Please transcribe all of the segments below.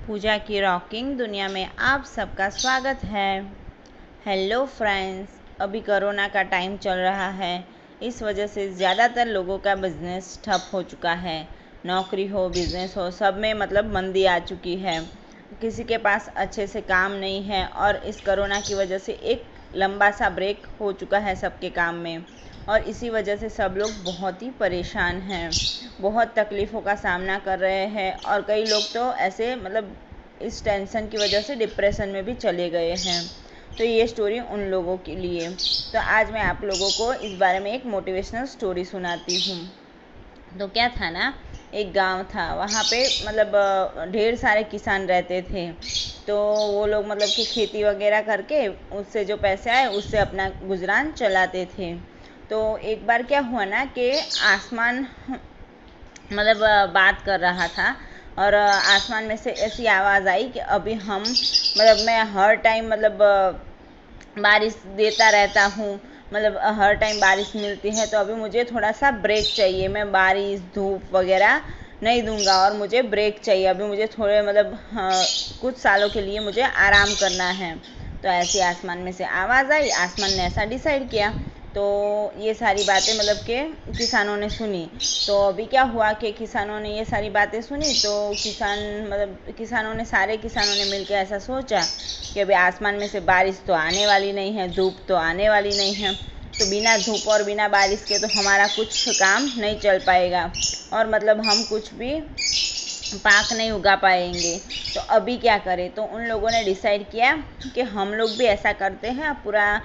पूजा की रॉकिंग दुनिया में आप सबका स्वागत है। हेलो फ्रेंड्स, अभी कोरोना का टाइम चल रहा है। इस वजह से ज़्यादातर लोगों का बिजनेस ठप हो चुका है। नौकरी हो, बिजनेस हो, सब में मंदी आ चुकी है। किसी के पास अच्छे से काम नहीं है और इस कोरोना की वजह से एक लंबा सा ब्रेक हो चुका है सबके काम में, और इसी वजह से सब लोग बहुत ही परेशान हैं, बहुत तकलीफ़ों का सामना कर रहे हैं। और कई लोग तो ऐसे इस टेंशन की वजह से डिप्रेशन में भी चले गए हैं। तो ये स्टोरी उन लोगों के लिए। तो आज मैं आप लोगों को इस बारे में एक मोटिवेशनल स्टोरी सुनाती हूँ। तो क्या था ना, एक गांव था, वहाँ पे ढेर सारे किसान रहते थे। तो वो लोग कि खेती वगैरह करके उससे जो पैसे आए उससे अपना गुजरान चलाते थे। तो एक बार क्या हुआ ना कि आसमान बात कर रहा था, और आसमान में से ऐसी आवाज़ आई कि अभी हम मैं हर टाइम बारिश देता रहता हूँ, हर टाइम बारिश मिलती है, तो अभी मुझे थोड़ा सा ब्रेक चाहिए। मैं बारिश धूप वगैरह नहीं दूंगा और मुझे ब्रेक चाहिए। अभी मुझे थोड़े कुछ सालों के लिए मुझे आराम करना है। तो ऐसी आसमान में से आवाज़ आई, आसमान ने ऐसा डिसाइड किया। तो ये सारी बातें के किसानों ने सुनी। तो अभी क्या हुआ कि किसानों ने ये सारी बातें सुनी, तो सारे किसानों ने मिलकर ऐसा सोचा कि अभी आसमान में से बारिश तो आने वाली नहीं है, धूप तो आने वाली नहीं है, तो बिना धूप और बिना बारिश के तो हमारा कुछ काम नहीं चल पाएगा, और हम कुछ भी पाक नहीं उगा पाएंगे। तो अभी क्या करें? तो उन लोगों ने डिसाइड किया कि हम लोग भी ऐसा करते हैं, पूरा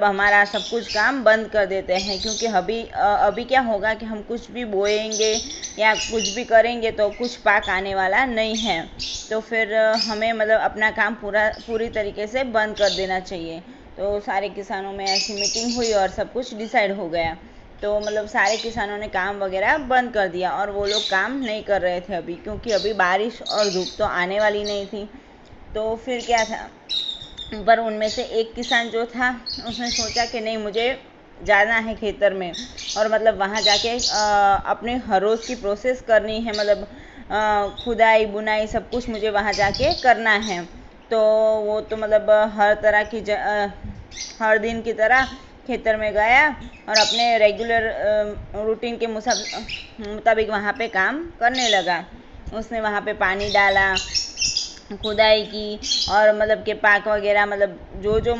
हमारा सब कुछ काम बंद कर देते हैं, क्योंकि अभी क्या होगा कि हम कुछ भी बोएंगे या कुछ भी करेंगे तो कुछ पाक आने वाला नहीं है। तो फिर हमें अपना काम पूरी तरीके से बंद कर देना चाहिए। तो सारे किसानों में ऐसी मीटिंग हुई और सब कुछ डिसाइड हो गया। तो सारे किसानों ने काम वगैरह बंद कर दिया, और वो लोग काम नहीं कर रहे थे अभी, क्योंकि अभी बारिश और धूप तो आने वाली नहीं थी। तो फिर क्या था, पर उनमें से एक किसान जो था उसने सोचा कि नहीं, मुझे जाना है खेतर में, और वहाँ जाके अपने हर रोज़ की प्रोसेस करनी है, खुदाई बुनाई सब कुछ मुझे वहाँ जाके करना है। तो वो तो हर तरह की हर दिन की तरह खेतर में गया और अपने रेगुलर रूटीन के मुताबिक वहाँ पे काम करने लगा। उसने वहाँ पे पानी डाला, खुदाई की, और के पाक वगैरह जो जो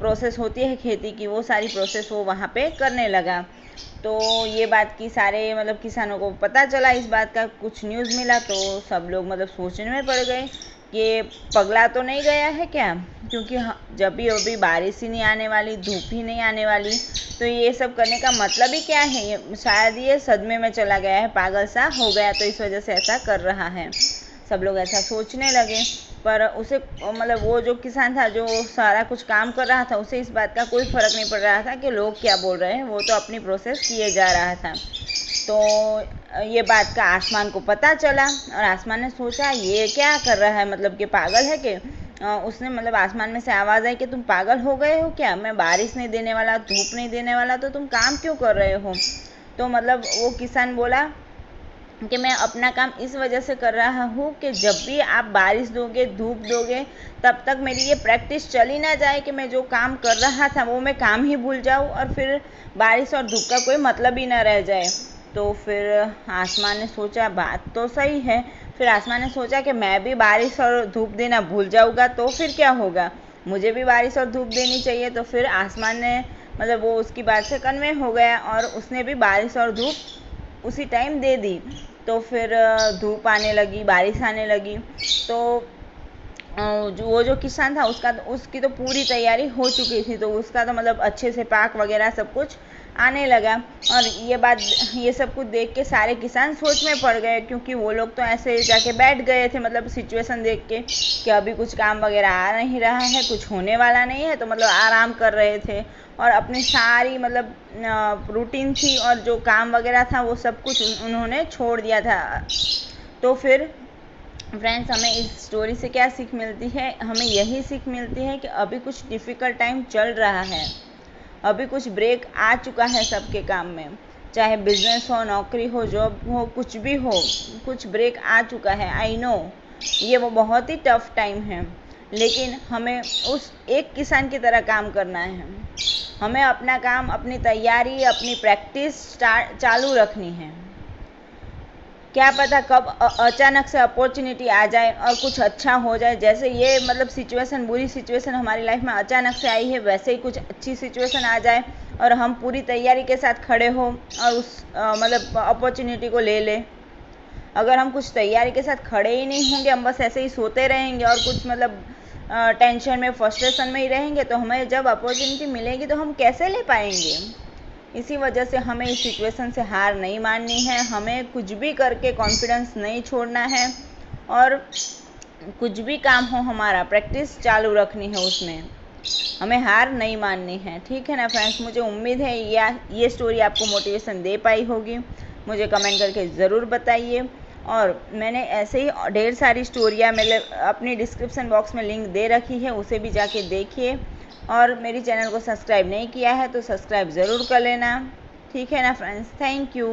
प्रोसेस होती है खेती की, वो सारी प्रोसेस वो वहाँ पे करने लगा। तो ये बात की सारे किसानों को पता चला, इस बात का कुछ न्यूज़ मिला। तो सब लोग सोचने में पड़ गए कि पगला तो नहीं गया है क्या, क्योंकि जब भी अभी बारिश ही नहीं आने वाली, धूप ही नहीं आने वाली, तो ये सब करने का मतलब ही क्या है? शायद ये सदमे में चला गया है, पागल सा हो गया, तो इस वजह से ऐसा कर रहा है। सब लोग ऐसा सोचने लगे। पर उसे वो जो किसान था जो सारा कुछ काम कर रहा था, उसे इस बात का कोई फ़र्क नहीं पड़ रहा था कि लोग क्या बोल रहे हैं, वो तो अपनी प्रोसेस किए जा रहा था। तो ये बात का आसमान को पता चला, और आसमान ने सोचा ये क्या कर रहा है, कि पागल है कि उसने आसमान में से आवाज़ आई कि तुम पागल हो गए हो क्या? मैं बारिश नहीं देने वाला, धूप नहीं देने वाला, तो तुम काम क्यों कर रहे हो? तो वो किसान बोला कि मैं अपना काम इस वजह से कर रहा हूँ कि जब भी आप बारिश दोगे, धूप दोगे, तब तक मेरी ये प्रैक्टिस चली ना जाए कि मैं जो काम कर रहा था वो मैं काम ही भूल जाऊँ, और फिर बारिश और धूप का कोई मतलब ही ना रह जाए। तो फिर आसमान ने सोचा बात तो सही है। फिर आसमान ने सोचा कि मैं भी बारिश और धूप देना भूल जाऊँगा तो फिर क्या होगा, मुझे भी बारिश और धूप देनी चाहिए। तो फिर आसमान ने वो उसकी बात से कन्वे हो गया, और उसने भी बारिश और धूप उसी टाइम दे दी। तो फिर धूप आने लगी, बारिश आने लगी। तो वो जो किसान था उसकी तो पूरी तैयारी हो चुकी थी, तो उसका तो अच्छे से पाक वगैरह सब कुछ आने लगा। और ये सब कुछ देख के सारे किसान सोच में पड़ गए, क्योंकि वो लोग तो ऐसे जाके बैठ गए थे सिचुएशन देख के कि अभी कुछ काम वगैरह आ नहीं रहा है, कुछ होने वाला नहीं है, तो आराम कर रहे थे, और अपनी सारी रूटीन थी और जो काम वगैरह था वो सब कुछ उन्होंने छोड़ दिया था। तो फिर फ्रेंड्स, हमें इस स्टोरी से क्या सीख मिलती है? हमें यही सीख मिलती है कि अभी कुछ डिफ़िकल्ट टाइम चल रहा है, अभी कुछ ब्रेक आ चुका है सबके काम में, चाहे बिजनेस हो, नौकरी हो, जॉब हो, कुछ भी हो, कुछ ब्रेक आ चुका है। आई नो ये वो बहुत ही टफ टाइम है, लेकिन हमें उस एक किसान की तरह काम करना है। हमें अपना काम, अपनी तैयारी, अपनी प्रैक्टिस चालू रखनी है। क्या पता कब अचानक से अपॉर्चुनिटी आ जाए और कुछ अच्छा हो जाए। जैसे ये मतलब सिचुएशन, बुरी सिचुएशन हमारी लाइफ में अचानक से आई है, वैसे ही कुछ अच्छी सिचुएशन आ जाए और हम पूरी तैयारी के साथ खड़े हो और उस मतलब अपॉर्चुनिटी को ले लें। अगर हम कुछ तैयारी के साथ खड़े ही नहीं होंगे, हम बस ऐसे ही सोते रहेंगे और कुछ मतलब टेंशन में, फ्रस्ट्रेशन में ही रहेंगे, तो हमें जब अपॉर्चुनिटी मिलेगी तो हम कैसे ले पाएंगे। इसी वजह से हमें इस सिचुएशन से हार नहीं माननी है। हमें कुछ भी करके कॉन्फिडेंस नहीं छोड़ना है और कुछ भी काम हो हमारा प्रैक्टिस चालू रखनी है, उसमें हमें हार नहीं माननी है। ठीक है ना फ्रेंड्स, मुझे उम्मीद है ये स्टोरी आपको मोटिवेशन दे पाई होगी। मुझे कमेंट करके ज़रूर बताइए। और मैंने ऐसे ही ढेर सारी स्टोरियाँ मेरे अपनी डिस्क्रिप्शन बॉक्स में लिंक दे रखी है, उसे भी जाके देखिए। और मेरी चैनल को सब्सक्राइब नहीं किया है तो सब्सक्राइब ज़रूर कर लेना। ठीक है ना फ्रेंड्स, थैंक यू।